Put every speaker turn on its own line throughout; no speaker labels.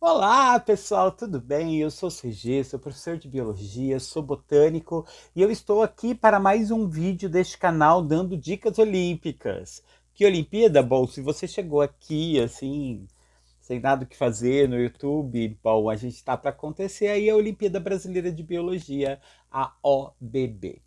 Olá, pessoal, tudo bem? Eu sou o CG, sou professor de biologia, sou botânico e eu estou aqui para mais um vídeo deste canal dando dicas olímpicas. Que Olimpíada? Bom, se você chegou aqui assim, sem nada o que fazer no YouTube, bom, a gente está para acontecer aí a Olimpíada Brasileira de Biologia, a OBB.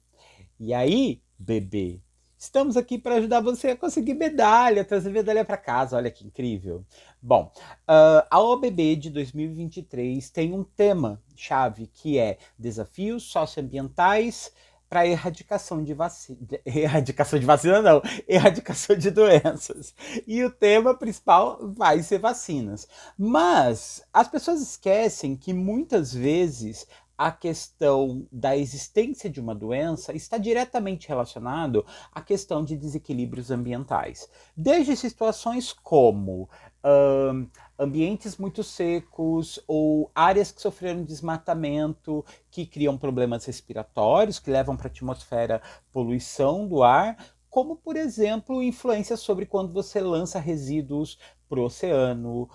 E aí, bebê, estamos aqui para ajudar você a conseguir medalha, trazer medalha para casa. Olha que incrível. Bom, a OBB de 2023 tem um tema-chave que é desafios socioambientais para erradicação de vacina. Erradicação de vacina, não, erradicação de doenças. E o tema principal vai ser vacinas. Mas as pessoas esquecem que muitas vezes a questão da existência de uma doença está diretamente relacionado à questão de desequilíbrios ambientais. Desde situações como ambientes muito secos ou áreas que sofreram desmatamento, que criam problemas respiratórios, que levam para a atmosfera poluição do ar, como, por exemplo, influência sobre quando você lança resíduos para o oceano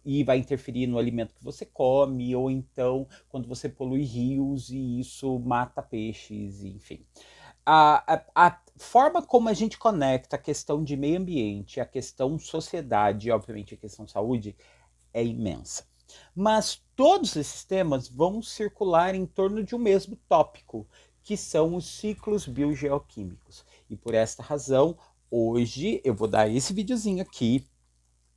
e vai interferir no alimento que você come, ou então quando você polui rios e isso mata peixes, enfim. A forma como a gente conecta a questão de meio ambiente, a questão sociedade e, obviamente, a questão saúde é imensa. Mas todos esses temas vão circular em torno de um mesmo tópico, que são os ciclos biogeoquímicos. E por esta razão, hoje eu vou dar esse videozinho aqui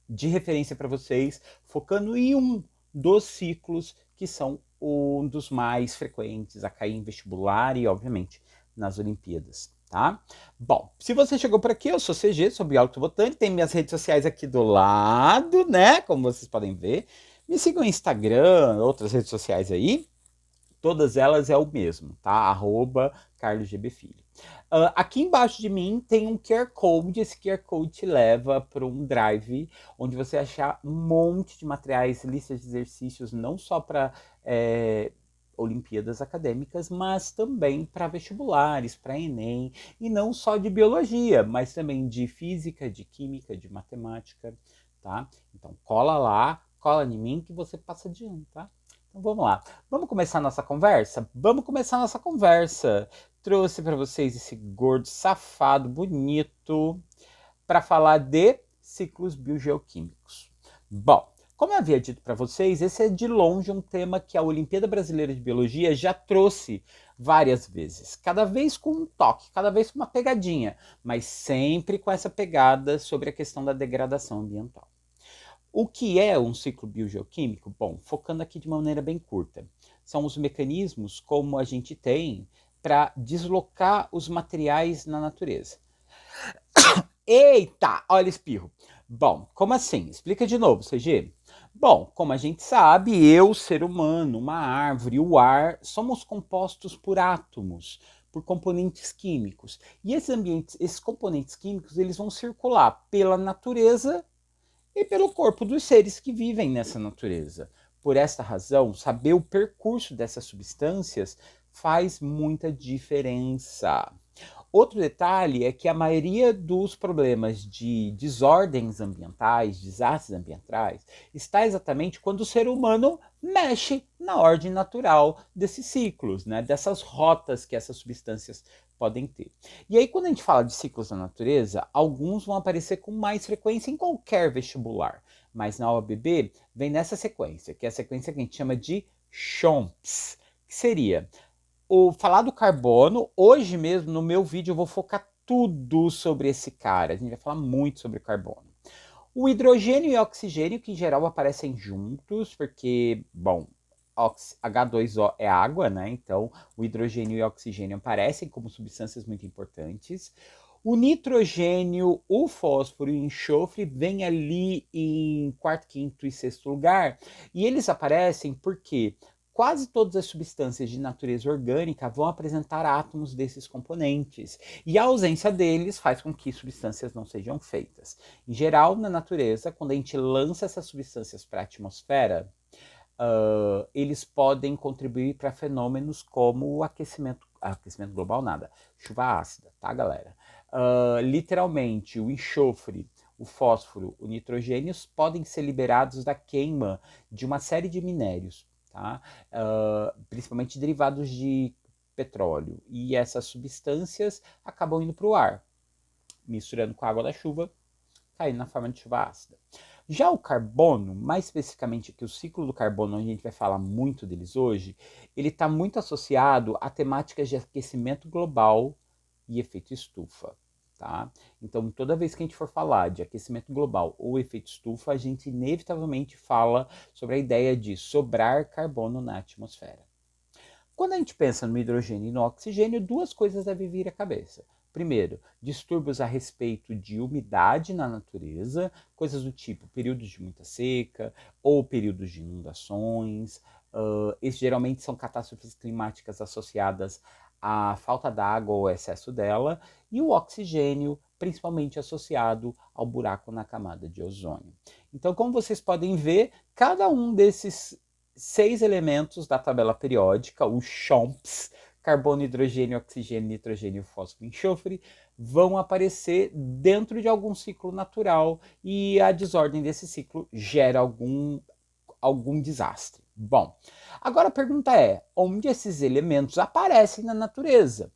de referência para vocês, focando em um dos ciclos que são um dos mais frequentes a cair em vestibular e, obviamente, nas Olimpíadas, tá? Bom, se você chegou por aqui, eu sou CG, sou biólogo botânico, tem minhas redes sociais aqui do lado, né? Como vocês podem ver. Me sigam no Instagram, outras redes sociais aí. Todas elas é o mesmo, tá? Arroba carlosgbfilho. Aqui embaixo de mim tem um QR Code. Esse QR Code te leva para um drive onde você achar um monte de materiais, listas de exercícios, não só para Olimpíadas acadêmicas, mas também para vestibulares, para Enem, e não só de biologia, mas também de física, de química, de matemática, tá? Então cola lá, cola em mim que você passa adiante, tá? Então vamos lá. Vamos começar nossa conversa? Vamos começar nossa conversa. Trouxe para vocês esse gordo safado, bonito, para falar de ciclos biogeoquímicos. Bom, como eu havia dito para vocês, esse é de longe um tema que a Olimpíada Brasileira de Biologia já trouxe várias vezes, cada vez com um toque, cada vez com uma pegadinha, mas sempre com essa pegada sobre a questão da degradação ambiental. O que é um ciclo biogeoquímico? Bom, focando aqui de uma maneira bem curta, são os mecanismos como a gente tem para deslocar os materiais na natureza. Eita, olha espirro. Bom, como assim? Explica de novo, CG. Bom, como a gente sabe, eu, ser humano, uma árvore, o ar, somos compostos por átomos, por componentes químicos. E esses componentes químicos, eles vão circular pela natureza e pelo corpo dos seres que vivem nessa natureza. Por esta razão, saber o percurso dessas substâncias faz muita diferença. Outro detalhe é que a maioria dos problemas de desordens ambientais, desastres ambientais, está exatamente quando o ser humano mexe na ordem natural desses ciclos, né? Dessas rotas que essas substâncias podem ter. E aí, quando a gente fala de ciclos na natureza, alguns vão aparecer com mais frequência em qualquer vestibular, mas na OABB vem nessa sequência, que é a sequência que a gente chama de CHOMPS, que seria falar do carbono. Hoje mesmo, no meu vídeo, eu vou focar tudo sobre esse cara. A gente vai falar muito sobre carbono. O hidrogênio e o oxigênio, que em geral aparecem juntos, porque, bom, H2O é água, né? Então, o hidrogênio e o oxigênio aparecem como substâncias muito importantes. O nitrogênio, o fósforo e o enxofre vêm ali em quarto, quinto e sexto lugar. E eles aparecem porque quase todas as substâncias de natureza orgânica vão apresentar átomos desses componentes. E a ausência deles faz com que substâncias não sejam feitas. Em geral, na natureza, quando a gente lança essas substâncias para a atmosfera, eles podem contribuir para fenômenos como o aquecimento global, nada, chuva ácida, tá, galera? Literalmente, o enxofre, o fósforo, o nitrogênio podem ser liberados da queima de uma série de minérios, tá? Principalmente derivados de petróleo. E essas substâncias acabam indo para o ar, misturando com a água da chuva, caindo na forma de chuva ácida. Já o carbono, mais especificamente aqui o ciclo do carbono, onde a gente vai falar muito deles hoje, ele está muito associado a temáticas de aquecimento global e efeito estufa. Tá? Então, toda vez que a gente for falar de aquecimento global ou efeito estufa, a gente inevitavelmente fala sobre a ideia de sobrar carbono na atmosfera. Quando a gente pensa no hidrogênio e no oxigênio, duas coisas devem vir à cabeça. Primeiro, distúrbios a respeito de umidade na natureza, coisas do tipo períodos de muita seca ou períodos de inundações. Esses geralmente são catástrofes climáticas associadas à falta d'água ou excesso dela. E o oxigênio, principalmente associado ao buraco na camada de ozônio. Então, como vocês podem ver, cada um desses 6 elementos da tabela periódica, os CHOMPs, carbono, hidrogênio, oxigênio, nitrogênio, fósforo e enxofre, vão aparecer dentro de algum ciclo natural e a desordem desse ciclo gera algum desastre. Bom, agora a pergunta é, onde esses elementos aparecem na natureza?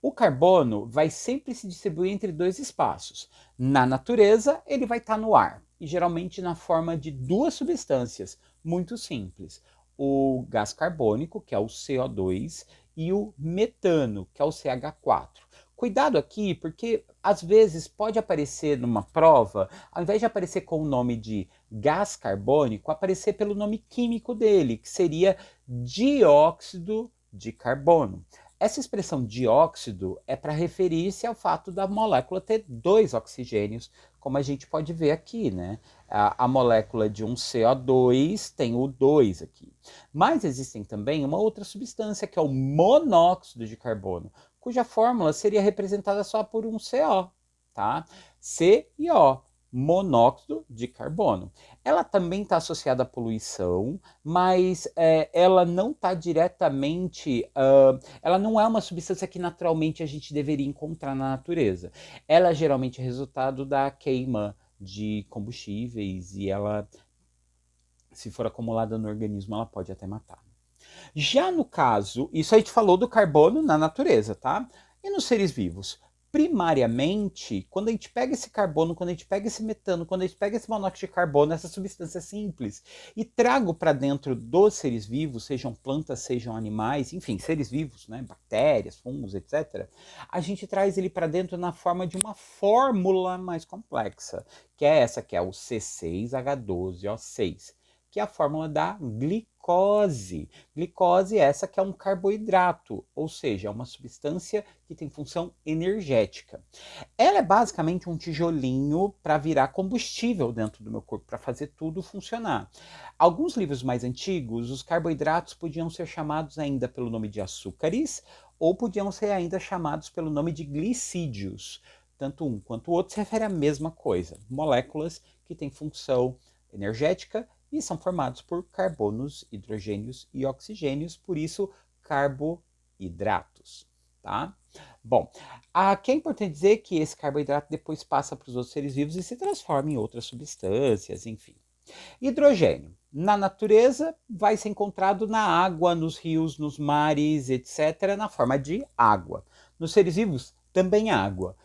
O carbono vai sempre se distribuir entre dois espaços. Na natureza, ele vai estar no ar, e geralmente na forma de duas substâncias muito simples. O gás carbônico, que é o CO2, e o metano, que é o CH4. Cuidado aqui, porque às vezes pode aparecer numa prova, ao invés de aparecer com o nome de gás carbônico, aparecer pelo nome químico dele, que seria dióxido de carbono. Essa expressão dióxido é para referir-se ao fato da molécula ter dois oxigênios, como a gente pode ver aqui, né? A molécula de um CO2 tem o 2 aqui. Mas existem também uma outra substância, que é o monóxido de carbono, cuja fórmula seria representada só por um CO, tá? C e O, monóxido de carbono. Ela também está associada à poluição, mas ela não está diretamente... ela não é uma substância que naturalmente a gente deveria encontrar na natureza. Ela geralmente é resultado da queima de combustíveis e ela, se for acumulada no organismo, ela pode até matar. Já no caso, isso a gente falou do carbono na natureza, tá? E nos seres vivos? Primariamente, quando a gente pega esse carbono, quando a gente pega esse metano, quando a gente pega esse monóxido de carbono, essa substância simples, e trago para dentro dos seres vivos, sejam plantas, sejam animais, enfim, seres vivos, né, bactérias, fungos, etc., a gente traz ele para dentro na forma de uma fórmula mais complexa, que é essa, que é o C6H12O6, que é a fórmula da glicose. Glicose é essa que é um carboidrato, ou seja, é uma substância que tem função energética. Ela é basicamente um tijolinho para virar combustível dentro do meu corpo, para fazer tudo funcionar. Alguns livros mais antigos, os carboidratos podiam ser chamados ainda pelo nome de açúcares, ou podiam ser ainda chamados pelo nome de glicídios. Tanto um quanto o outro se refere à mesma coisa, moléculas que têm função energética e são formados por carbonos, hidrogênios e oxigênios, por isso carboidratos, tá? Bom, aqui é importante dizer que esse carboidrato depois passa para os outros seres vivos e se transforma em outras substâncias, enfim. Hidrogênio. Na natureza, vai ser encontrado na água, nos rios, nos mares, etc., na forma de água. Nos seres vivos, também água.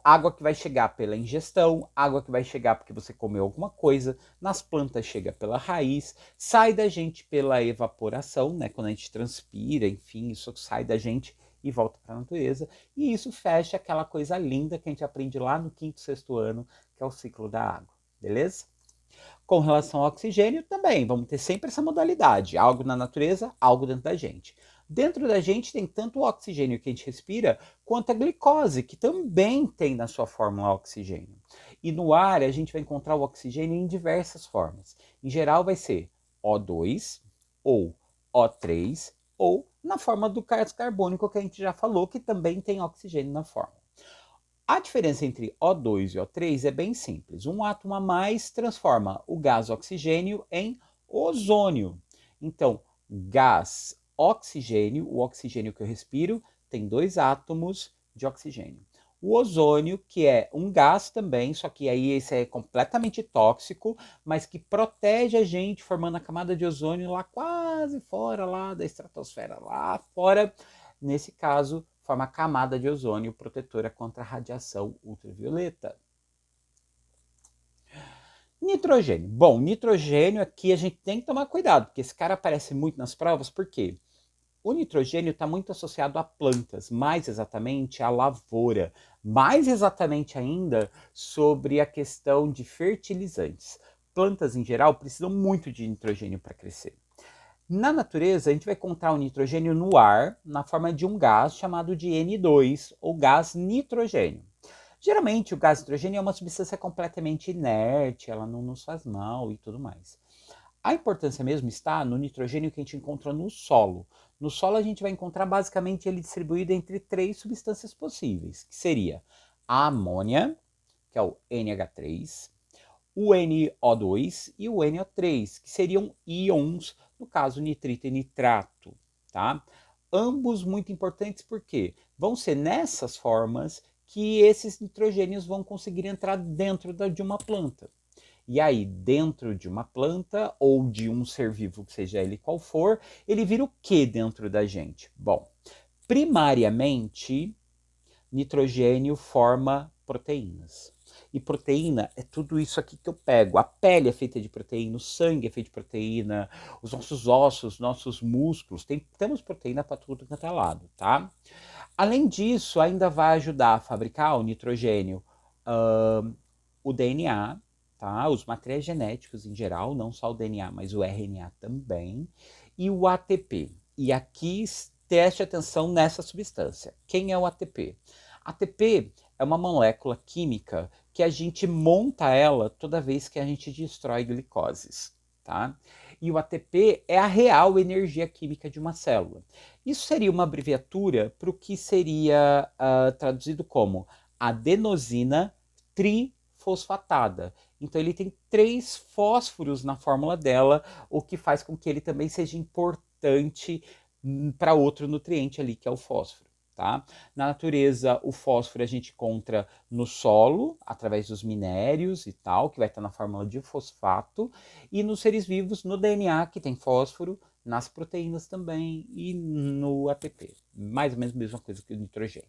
Água que vai chegar pela ingestão, água que vai chegar porque você comeu alguma coisa, nas plantas chega pela raiz, sai da gente pela evaporação, né? Quando a gente transpira, enfim, isso sai da gente e volta para a natureza, e isso fecha aquela coisa linda que a gente aprende lá no quinto, sexto ano, que é o ciclo da água, beleza? Com relação ao oxigênio, também vamos ter sempre essa modalidade, algo na natureza, algo dentro da gente. Dentro da gente tem tanto o oxigênio que a gente respira, quanto a glicose, que também tem na sua fórmula oxigênio. E no ar a gente vai encontrar o oxigênio em diversas formas. Em geral vai ser O2 ou O3 ou na forma do gás carbônico que a gente já falou, que também tem oxigênio na forma. A diferença entre O2 e O3 é bem simples. Um átomo a mais transforma o gás oxigênio em ozônio. Então, gás oxigênio, o oxigênio que eu respiro, tem dois átomos de oxigênio. O ozônio, que é um gás também, só que aí esse é completamente tóxico, mas que protege a gente, formando a camada de ozônio lá quase fora lá da estratosfera, lá fora. Nesse caso, forma a camada de ozônio protetora contra a radiação ultravioleta. Nitrogênio. Bom, nitrogênio aqui a gente tem que tomar cuidado, porque esse cara aparece muito nas provas, por quê? O nitrogênio está muito associado a plantas, mais exatamente à lavoura, mais exatamente ainda sobre a questão de fertilizantes. Plantas em geral precisam muito de nitrogênio para crescer. Na natureza, a gente vai encontrar o nitrogênio no ar, na forma de um gás chamado de N2, ou gás nitrogênio. Geralmente, o gás nitrogênio é uma substância completamente inerte, ela não nos faz mal e tudo mais. A importância mesmo está no nitrogênio que a gente encontra no solo. No solo a gente vai encontrar basicamente ele distribuído entre 3 substâncias possíveis, que seria a amônia, que é o NH3, o NO2 e o NO3, que seriam íons, no caso nitrito e nitrato, tá? Ambos muito importantes porque vão ser nessas formas que esses nitrogênios vão conseguir entrar dentro de uma planta. E aí, dentro de uma planta ou de um ser vivo, que seja ele qual for, ele vira o que dentro da gente? Bom, primariamente, nitrogênio forma proteínas. E proteína é tudo isso aqui que eu pego. A pele é feita de proteína, o sangue é feito de proteína, os nossos ossos, nossos músculos, temos proteína para tudo quanto é lado, tá? Além disso, ainda vai ajudar a fabricar o nitrogênio, o DNA, tá? Os materiais genéticos em geral, não só o DNA, mas o RNA também, e o ATP. E aqui preste atenção nessa substância. Quem é o ATP? ATP é uma molécula química que a gente monta ela toda vez que a gente destrói glicoses, tá? E o ATP é a real energia química de uma célula. Isso seria uma abreviatura para o que seria traduzido como adenosina trifosfatada. Então ele tem 3 fósforos na fórmula dela, o que faz com que ele também seja importante para outro nutriente ali, que é o fósforo. Tá? Na natureza, o fósforo a gente encontra no solo, através dos minérios e tal, que vai estar na fórmula de fosfato, e nos seres vivos, no DNA, que tem fósforo, nas proteínas também, e no ATP. Mais ou menos a mesma coisa que o nitrogênio.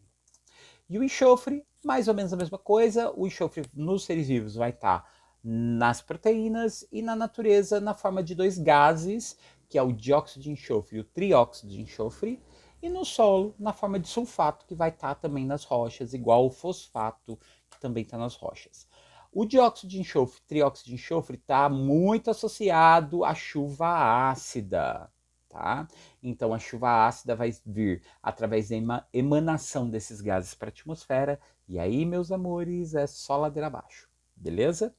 E o enxofre, mais ou menos a mesma coisa. O enxofre nos seres vivos vai estar nas proteínas e na natureza na forma de 2 gases, que é o dióxido de enxofre e o trióxido de enxofre, e no solo na forma de sulfato, que vai estar também nas rochas, igual o fosfato, que também está nas rochas. O dióxido de enxofre, trióxido de enxofre, está muito associado à chuva ácida, tá? Então a chuva ácida vai vir através da emanação desses gases para a atmosfera, e aí, meus amores, é só ladeira abaixo, beleza?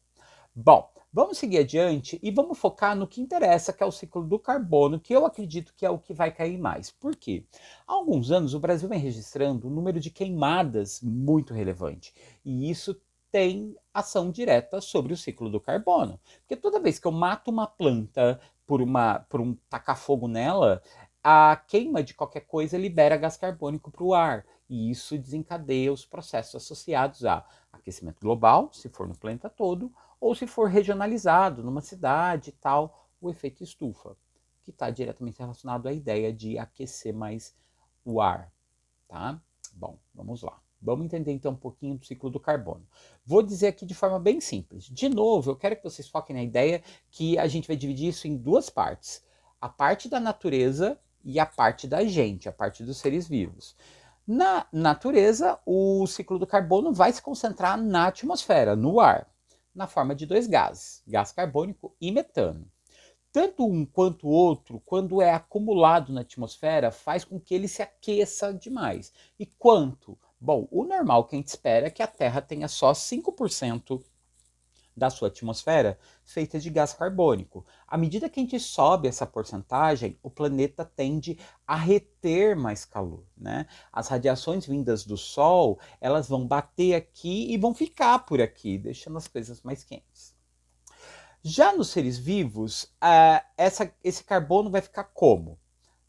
Bom, vamos seguir adiante e vamos focar no que interessa, que é o ciclo do carbono, que eu acredito que é o que vai cair mais. Por quê? Há alguns anos o Brasil vem registrando um número de queimadas muito relevante, e isso tem ação direta sobre o ciclo do carbono. Porque toda vez que eu mato uma planta por um tacar fogo nela, a queima de qualquer coisa libera gás carbônico para o ar, e isso desencadeia os processos associados a aquecimento global, se for no planeta todo, ou se for regionalizado numa cidade e tal, o efeito estufa, que está diretamente relacionado à ideia de aquecer mais o ar, tá? Bom, vamos lá. Vamos entender então um pouquinho do ciclo do carbono. Vou dizer aqui de forma bem simples. De novo, eu quero que vocês foquem na ideia que a gente vai dividir isso em 2 partes. A parte da natureza e a parte da gente, a parte dos seres vivos. Na natureza, o ciclo do carbono vai se concentrar na atmosfera, no ar, na forma de 2 gases, gás carbônico e metano. Tanto um quanto o outro, quando é acumulado na atmosfera, faz com que ele se aqueça demais. E quanto? Bom, o normal que a gente espera é que a Terra tenha só 5% da sua atmosfera feita de gás carbônico. À medida que a gente sobe essa porcentagem, o planeta tende a reter mais calor, né? As radiações vindas do Sol, elas vão bater aqui e vão ficar por aqui, deixando as coisas mais quentes. Já nos seres vivos, esse carbono vai ficar como?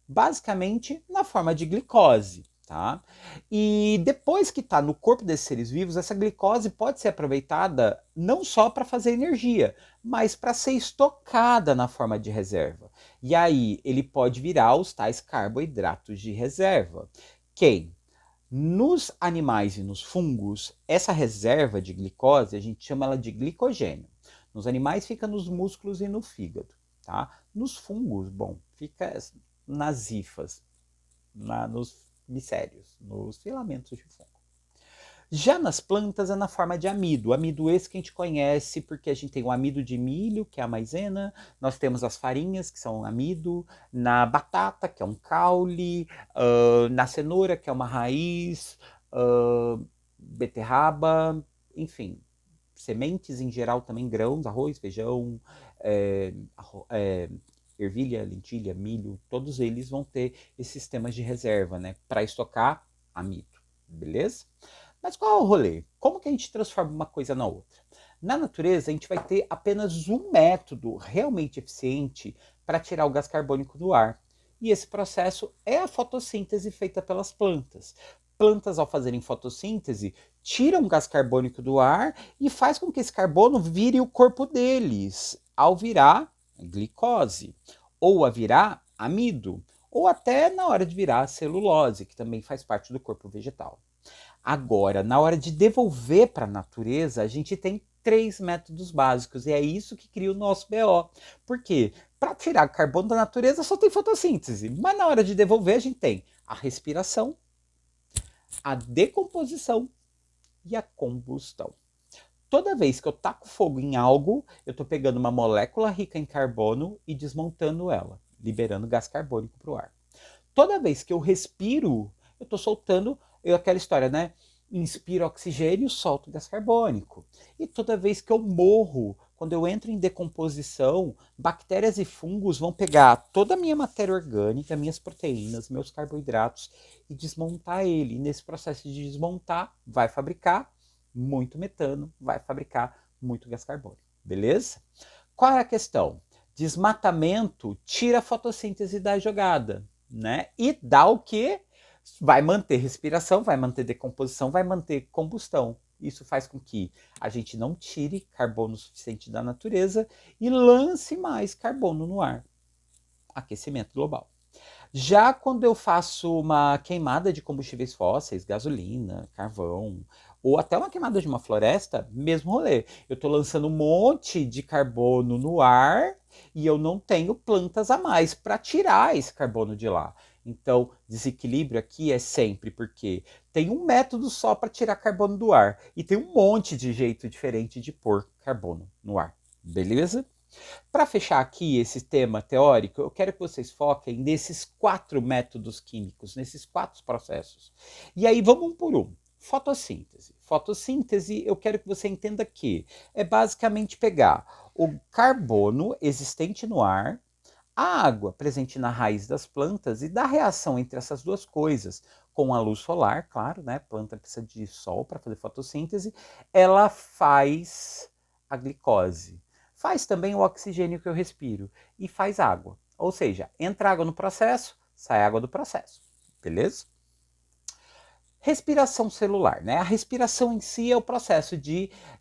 Basicamente na forma de glicose. tá? E depois que está no corpo desses seres vivos, essa glicose pode ser aproveitada não só para fazer energia, mas para ser estocada na forma de reserva. E aí ele pode virar os tais carboidratos de reserva. Quem? Nos animais e nos fungos, essa reserva de glicose, a gente chama ela de glicogênio. Nos animais fica nos músculos e no fígado, tá? Nos fungos, bom, fica nas hifas, nos micérios, nos filamentos de fungo. Já nas plantas é na forma de amido. Amido esse que a gente conhece porque a gente tem o amido de milho, que é a maisena, nós temos as farinhas, que são amido, na batata, que é um caule, na cenoura, que é uma raiz, beterraba, enfim, sementes em geral também, grãos, arroz, feijão, ervilha, lentilha, milho, todos eles vão ter esses sistemas de reserva, né, para estocar amido, beleza? Mas qual é o rolê? Como que a gente transforma uma coisa na outra? Na natureza, a gente vai ter apenas um método realmente eficiente para tirar o gás carbônico do ar. E esse processo é a fotossíntese feita pelas plantas. Plantas, ao fazerem fotossíntese, tiram o gás carbônico do ar e faz com que esse carbono vire o corpo deles, ao virar glicose, ou a virar amido, ou até na hora de virar celulose, que também faz parte do corpo vegetal. Agora, na hora de devolver para a natureza, a gente tem 3 métodos básicos, e é isso que cria o nosso BO. Por quê? Para tirar carbono da natureza só tem fotossíntese, mas na hora de devolver a gente tem a respiração, a decomposição e a combustão. Toda vez que eu taco fogo em algo, eu estou pegando uma molécula rica em carbono e desmontando ela, liberando gás carbônico para o ar. Toda vez que eu respiro, eu estou soltando aquela história, né? Inspiro oxigênio, solto gás carbônico. E toda vez que eu morro, quando eu entro em decomposição, bactérias e fungos vão pegar toda a minha matéria orgânica, minhas proteínas, meus carboidratos e desmontar ele. E nesse processo de desmontar, vai fabricar muito metano, vai fabricar muito gás carbônico. Beleza? Qual é a questão? Desmatamento tira a fotossíntese da jogada, né? E dá o quê? Vai manter respiração, vai manter decomposição, vai manter combustão. Isso faz com que a gente não tire carbono suficiente da natureza e lance mais carbono no ar. Aquecimento global. Já quando eu faço uma queimada de combustíveis fósseis, gasolina, carvão, ou até uma queimada de uma floresta, mesmo rolê. Eu estou lançando um monte de carbono no ar e eu não tenho plantas a mais para tirar esse carbono de lá. Então, desequilíbrio aqui é sempre porque tem um método só para tirar carbono do ar e tem um monte de jeito diferente de pôr carbono no ar. Beleza? Para fechar aqui esse tema teórico, eu quero que vocês foquem nesses 4 métodos químicos, nesses 4 processos. E aí vamos um por um. Fotossíntese. Fotossíntese, eu quero que você entenda que é basicamente pegar o carbono existente no ar, a água presente na raiz das plantas e da reação entre essas duas coisas, com a luz solar, claro, né? A planta precisa de sol para fazer fotossíntese, ela faz a glicose. Faz também o oxigênio que eu respiro e faz água. Ou seja, entra água no processo, sai água do processo. Beleza? Respiração celular, né? A respiração em si é o processo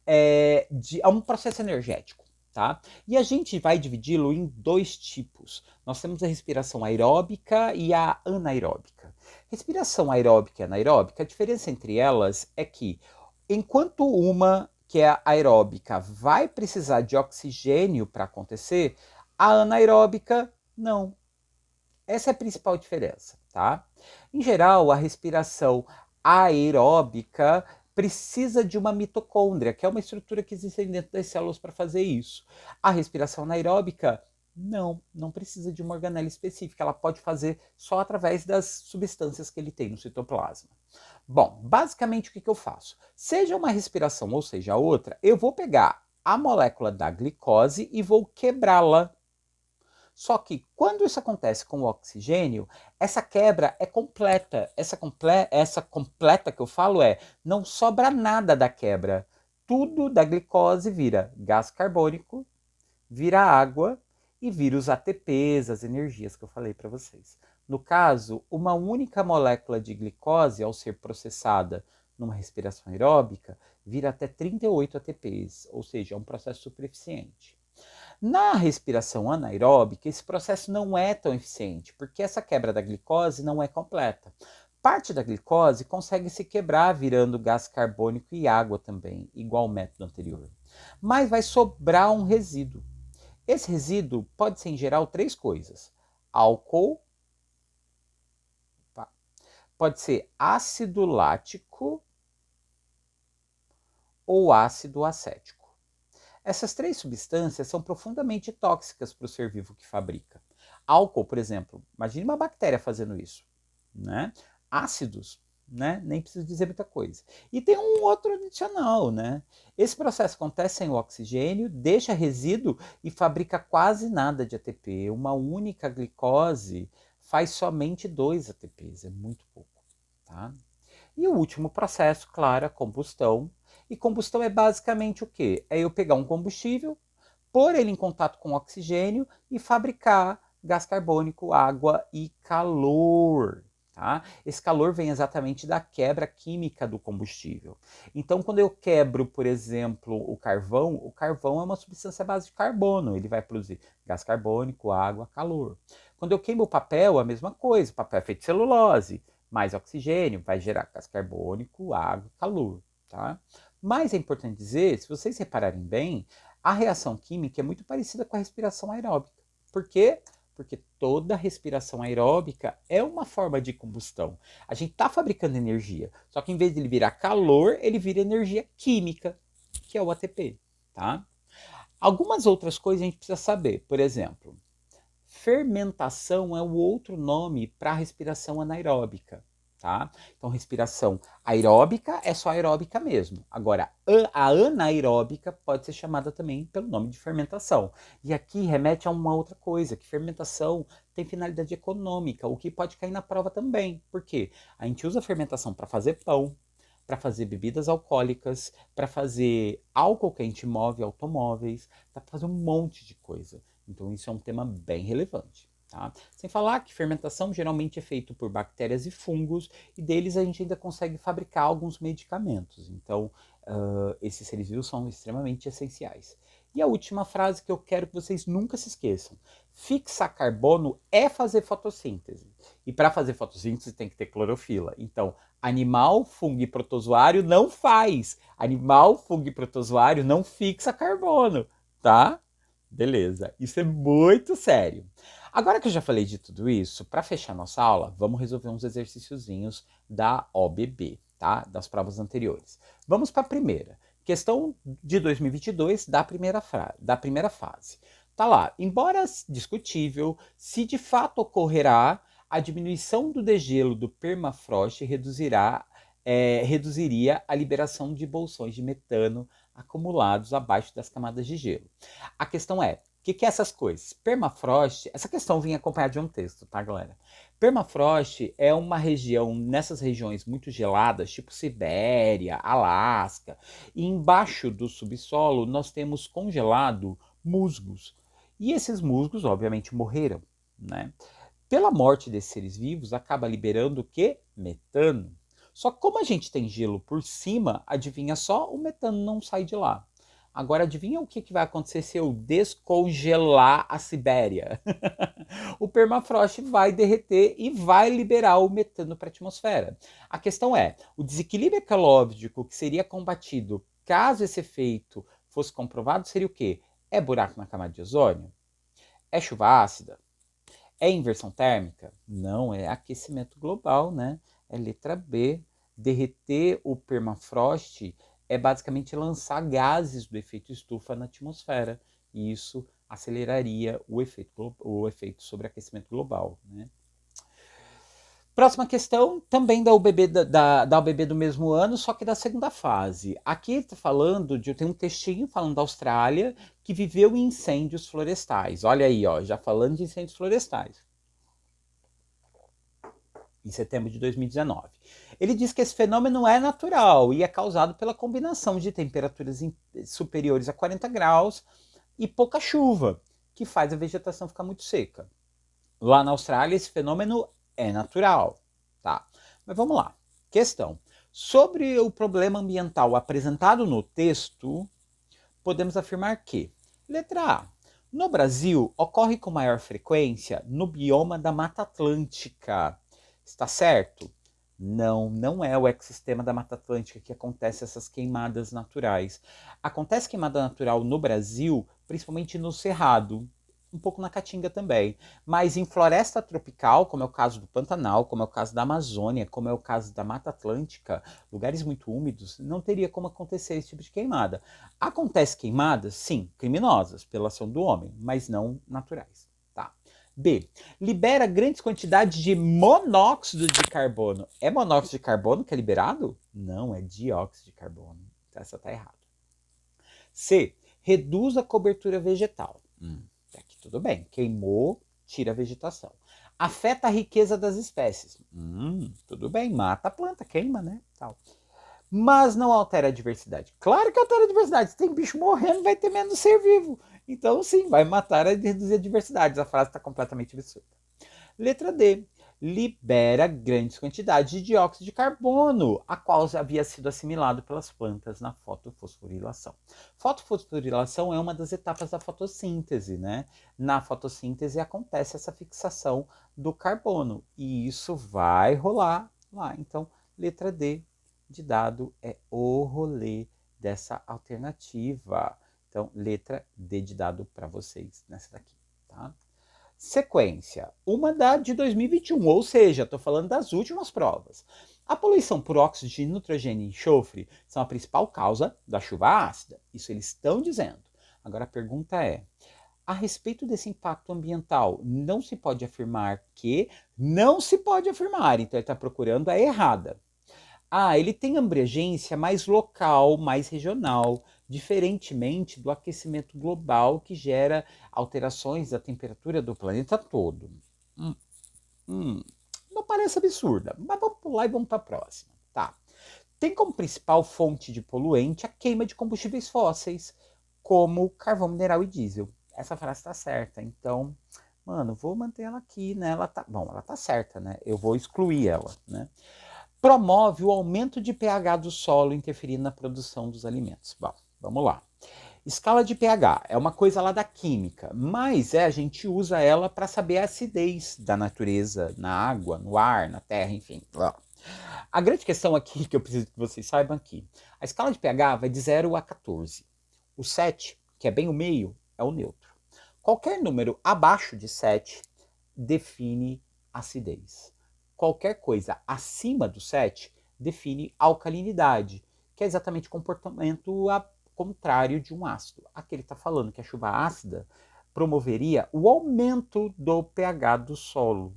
é um processo energético, tá? E a gente vai dividi-lo em 2 tipos. Nós temos a respiração aeróbica e a anaeróbica. Respiração aeróbica e anaeróbica, a diferença entre elas é que, enquanto uma, que é a aeróbica, vai precisar de oxigênio para acontecer, a anaeróbica não. Essa é a principal diferença, tá? Em geral, a respiração aeróbica precisa de uma mitocôndria, que é uma estrutura que existe dentro das células para fazer isso. A respiração anaeróbica, não precisa de uma organela específica, ela pode fazer só através das substâncias que ele tem no citoplasma. Bom, basicamente o que eu faço? Seja uma respiração ou seja outra, eu vou pegar a molécula da glicose e vou quebrá-la. Só que quando isso acontece com o oxigênio, essa quebra é completa. Essa completa que eu falo não sobra nada da quebra. Tudo da glicose vira gás carbônico, vira água e vira os ATPs, as energias que eu falei para vocês. No caso, uma única molécula de glicose, ao ser processada numa respiração aeróbica, vira até 38 ATPs, ou seja, é um processo super eficiente. Na respiração anaeróbica, esse processo não é tão eficiente, porque essa quebra da glicose não é completa. Parte da glicose consegue se quebrar virando gás carbônico e água também, igual ao método anterior. Mas vai sobrar um resíduo. Esse resíduo pode ser, em geral, três coisas: álcool, pode ser ácido lático ou ácido acético. Essas três substâncias são profundamente tóxicas para o ser vivo que fabrica. Álcool, por exemplo, imagine uma bactéria fazendo isso, né? Ácidos, né? Nem preciso dizer muita coisa. E tem um outro adicional, né? Esse processo acontece sem o oxigênio, deixa resíduo e fabrica quase nada de ATP. Uma única glicose faz somente 2 ATPs, é muito pouco, tá? E o último processo, claro, a combustão. E combustão é basicamente o quê? É eu pegar um combustível, pôr ele em contato com oxigênio e fabricar gás carbônico, água e calor. Tá? Esse calor vem exatamente da quebra química do combustível. Então, quando eu quebro, por exemplo, o carvão é uma substância à base de carbono, ele vai produzir gás carbônico, água, calor. Quando eu queimo o papel, a mesma coisa, o papel é feito de celulose, mais oxigênio, vai gerar gás carbônico, água, calor. Tá? Mas é importante dizer, se vocês repararem bem, a reação química é muito parecida com a respiração aeróbica. Por quê? Porque toda respiração aeróbica é uma forma de combustão. A gente está fabricando energia, só que em vez de ele virar calor, ele vira energia química, que é o ATP. Tá? Algumas outras coisas a gente precisa saber. Por exemplo, fermentação é o outro nome para a respiração anaeróbica. Tá? Então, respiração aeróbica é só aeróbica mesmo. Agora, a anaeróbica pode ser chamada também pelo nome de fermentação. E aqui remete a uma outra coisa, que fermentação tem finalidade econômica, o que pode cair na prova também. Por quê? A gente usa a fermentação para fazer pão, para fazer bebidas alcoólicas, para fazer álcool que a gente move automóveis, para fazer um monte de coisa. Então, isso é um tema bem relevante. Tá? Sem falar que fermentação geralmente é feito por bactérias e fungos, e deles a gente ainda consegue fabricar alguns medicamentos. Então, esses seres vivos são extremamente essenciais. E a última frase que eu quero que vocês nunca se esqueçam: fixar carbono é fazer fotossíntese. E para fazer fotossíntese tem que ter clorofila. Então, animal, fungo e protozoário não faz. Animal, fungo e protozoário não fixa carbono, tá? Beleza, isso é muito sério. Agora que eu já falei de tudo isso, para fechar nossa aula, vamos resolver uns exercíciozinhos da OBB, tá? Das provas anteriores. Vamos para a primeira. Questão de 2022 da primeira fase. Tá lá, embora discutível, se de fato ocorrerá, a diminuição do degelo do permafrost reduziria a liberação de bolsões de metano acumulados abaixo das camadas de gelo. A questão é, o que é essas coisas? Permafrost, essa questão vinha acompanhada de um texto, tá, galera? Permafrost é uma região, nessas regiões muito geladas, tipo Sibéria, Alasca, e embaixo do subsolo nós temos congelado musgos. E esses musgos, obviamente, morreram, né? Pela morte desses seres vivos, acaba liberando o quê? Metano. Só que como a gente tem gelo por cima, adivinha só, o metano não sai de lá. Agora adivinha o que vai acontecer se eu descongelar a Sibéria? O permafrost vai derreter e vai liberar o metano para a atmosfera. A questão é, o desequilíbrio ecológico que seria combatido caso esse efeito fosse comprovado seria o quê? É buraco na camada de ozônio? É chuva ácida? É inversão térmica? Não, é aquecimento global, né? É letra B. Derreter o permafrost é basicamente lançar gases do efeito estufa na atmosfera. E isso aceleraria o efeito sobre aquecimento global, né? Próxima questão, também da UBB, da UBB do mesmo ano, só que da segunda fase. Aqui está falando, tem um textinho falando da Austrália, que viveu em incêndios florestais. Olha aí, ó, já falando de incêndios florestais. Em setembro de 2019. Ele diz que esse fenômeno é natural e é causado pela combinação de temperaturas superiores a 40 graus e pouca chuva, que faz a vegetação ficar muito seca. Lá na Austrália, esse fenômeno é natural, tá? Mas vamos lá. Questão. Sobre o problema ambiental apresentado no texto, podemos afirmar que, letra A, no Brasil ocorre com maior frequência no bioma da Mata Atlântica. Está certo? Não, não é o ecossistema da Mata Atlântica que acontece essas queimadas naturais. Acontece queimada natural no Brasil, principalmente no Cerrado, um pouco na Caatinga também. Mas em floresta tropical, como é o caso do Pantanal, como é o caso da Amazônia, como é o caso da Mata Atlântica, lugares muito úmidos, não teria como acontecer esse tipo de queimada. Acontece queimadas, sim, criminosas pela ação do homem, mas não naturais. Tá. B. Libera grandes quantidades de monóxido de carbono. É monóxido de carbono que é liberado? Não, é dióxido de carbono. Essa tá errada. C. Reduz a cobertura vegetal. Aqui tudo bem. Queimou, tira a vegetação. Afeta a riqueza das espécies. Tudo bem, mata a planta, queima, né? Tal. Mas não altera a diversidade. Claro que altera a diversidade. Se tem bicho morrendo, vai ter menos ser vivo. Então, sim, vai matar e reduzir a diversidade. A frase está completamente absurda. Letra D. Libera grandes quantidades de dióxido de carbono, a qual havia sido assimilado pelas plantas na fotofosforilação. Fotofosforilação é uma das etapas da fotossíntese, né? Na fotossíntese acontece essa fixação do carbono e isso vai rolar lá. Então, letra D de dado é o rolê dessa alternativa. Então, letra D de dado para vocês nessa daqui, tá? Sequência, uma da de 2021, ou seja, estou falando das últimas provas. A poluição por óxido de nitrogênio e enxofre são a principal causa da chuva ácida. Isso eles estão dizendo. Agora a pergunta é, a respeito desse impacto ambiental, não se pode afirmar que... Não se pode afirmar, então ele está procurando a errada. Ele tem abrangência mais local, mais regional, diferentemente do aquecimento global que gera alterações da temperatura do planeta todo. Não parece absurda, mas vamos pular e vamos para a próxima. Tá. Tem como principal fonte de poluente a queima de combustíveis fósseis, como carvão mineral e diesel. Essa frase está certa, então, mano, vou manter ela aqui, né? Ela tá certa, né? Eu vou excluir ela, né? Promove o aumento de pH do solo, interferindo na produção dos alimentos. Bom, vamos lá. Escala de pH é uma coisa lá da química, mas a gente usa ela para saber a acidez da natureza, na água, no ar, na terra, enfim. A grande questão aqui, que eu preciso que vocês saibam aqui, a escala de pH vai de 0 a 14. O 7, que é bem o meio, é o neutro. Qualquer número abaixo de 7 define acidez. Qualquer coisa acima do 7 define alcalinidade, que é exatamente o comportamento contrário de um ácido. Aqui ele está falando que a chuva ácida promoveria o aumento do pH do solo.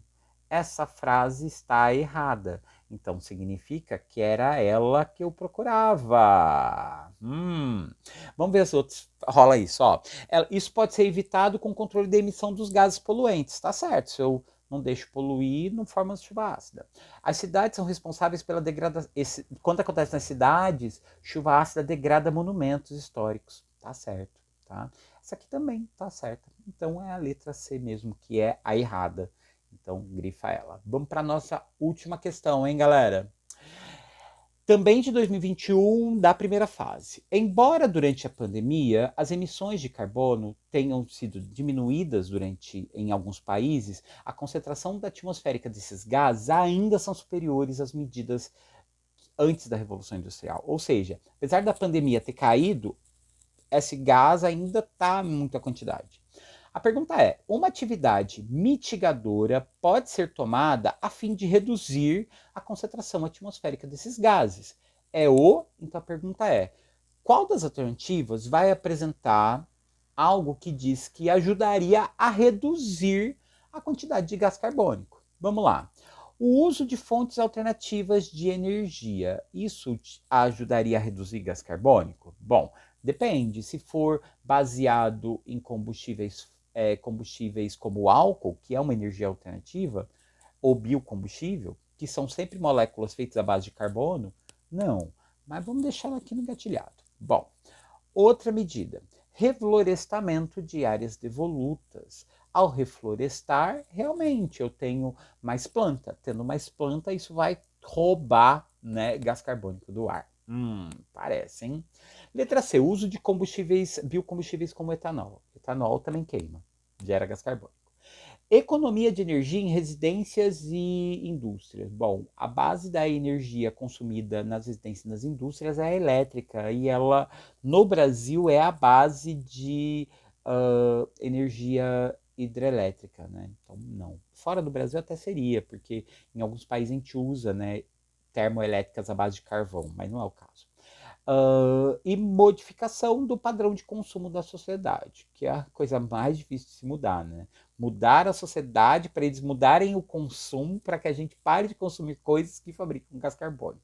Essa frase está errada. Então significa que era ela que eu procurava. Vamos ver se outros rola isso. Ó. Isso pode ser evitado com o controle da emissão dos gases poluentes. Tá certo, se eu não deixo poluir, não forma chuva ácida. As cidades são responsáveis pela degradação. Quando acontece nas cidades, chuva ácida degrada monumentos históricos. Tá certo. Tá? Essa aqui também tá certa. Então é a letra C mesmo, que é a errada. Então, grifa ela. Vamos para a nossa última questão, hein, galera? Também de 2021, da primeira fase. Embora durante a pandemia as emissões de carbono tenham sido diminuídas em alguns países, a concentração da atmosférica desses gases ainda são superiores às medidas antes da Revolução Industrial. Ou seja, apesar da pandemia ter caído, esse gás ainda está em muita quantidade. A pergunta é, uma atividade mitigadora pode ser tomada a fim de reduzir a concentração atmosférica desses gases? Então a pergunta é, qual das alternativas vai apresentar algo que diz que ajudaria a reduzir a quantidade de gás carbônico? Vamos lá. O uso de fontes alternativas de energia, isso ajudaria a reduzir gás carbônico? Bom, depende. Se for baseado em combustíveis como álcool, que é uma energia alternativa, ou biocombustível, que são sempre moléculas feitas à base de carbono, não. Mas vamos deixar ela aqui no gatilhado. Bom, outra medida. reflorestamento de áreas devolutas. Ao reflorestar, realmente eu tenho mais planta. Tendo mais planta, isso vai roubar, né, gás carbônico do ar. Parece, hein? Letra C, uso de combustíveis, biocombustíveis como etanol. Etanol também queima, gera gás carbônico. Economia de energia em residências e indústrias. Bom, a base da energia consumida nas residências e nas indústrias é a elétrica, e ela, no Brasil, é a base de energia hidrelétrica, né? Então, não. Fora do Brasil até seria, porque em alguns países a gente usa, né, termoelétricas à base de carvão, mas não é o caso. E modificação do padrão de consumo da sociedade, que é a coisa mais difícil de se mudar, né? Mudar a sociedade para eles mudarem o consumo, para que a gente pare de consumir coisas que fabricam gás carbônico.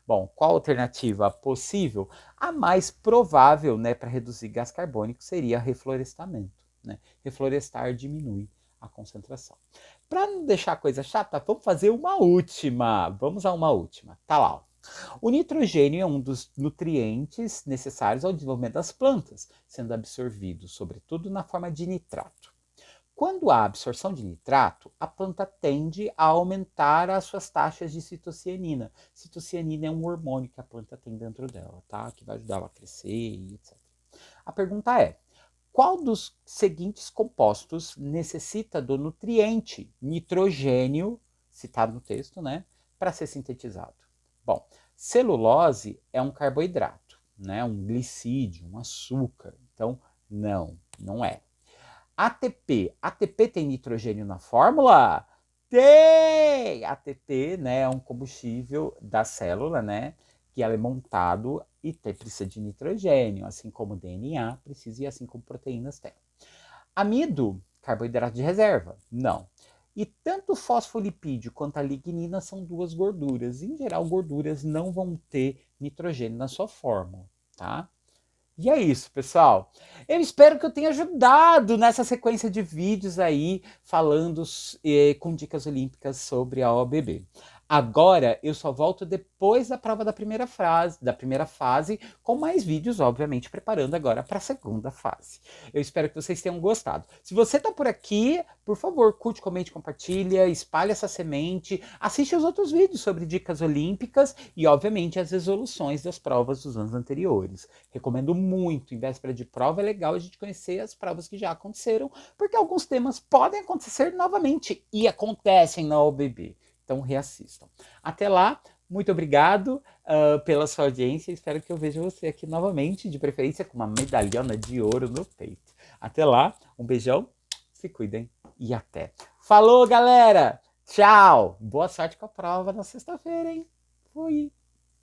Bom, qual a alternativa possível? A mais provável, né, para reduzir gás carbônico seria reflorestamento, né? Reflorestar diminui a concentração. Para não deixar a coisa chata, vamos fazer uma última. Vamos a uma última. Tá lá. O nitrogênio é um dos nutrientes necessários ao desenvolvimento das plantas, sendo absorvido, sobretudo, na forma de nitrato. Quando há absorção de nitrato, a planta tende a aumentar as suas taxas de citocianina. Citocianina é um hormônio que a planta tem dentro dela, tá? Que vai ajudar ela a crescer e etc. A pergunta é: qual dos seguintes compostos necessita do nutriente nitrogênio, citado no texto, né, para ser sintetizado? Bom, celulose é um carboidrato, né, um glicídio, um açúcar. Então, não é. ATP tem nitrogênio na fórmula? Tem! ATP, né, é um combustível da célula, né, que ela é montado e precisa de nitrogênio, assim como o DNA precisa e assim como proteínas têm. Amido, carboidrato de reserva? Não. E tanto o fosfolipídio quanto a lignina são duas gorduras. Em geral, gorduras não vão ter nitrogênio na sua fórmula, tá? E é isso, pessoal. Eu espero que eu tenha ajudado nessa sequência de vídeos aí, falando com dicas olímpicas sobre a OBB. Agora, eu só volto depois da prova da primeira fase, com mais vídeos, obviamente, preparando agora para a segunda fase. Eu espero que vocês tenham gostado. Se você está por aqui, por favor, curte, comente, compartilha, espalhe essa semente, assiste os outros vídeos sobre dicas olímpicas e, obviamente, as resoluções das provas dos anos anteriores. Recomendo muito, em véspera de prova, é legal a gente conhecer as provas que já aconteceram, porque alguns temas podem acontecer novamente e acontecem na OBB. Então reassistam. Até lá, muito obrigado pela sua audiência. Espero que eu veja você aqui novamente, de preferência com uma medalhona de ouro no peito. Até lá, um beijão, se cuidem e até. Falou, galera! Tchau! Boa sorte com a prova na sexta-feira, hein? Fui!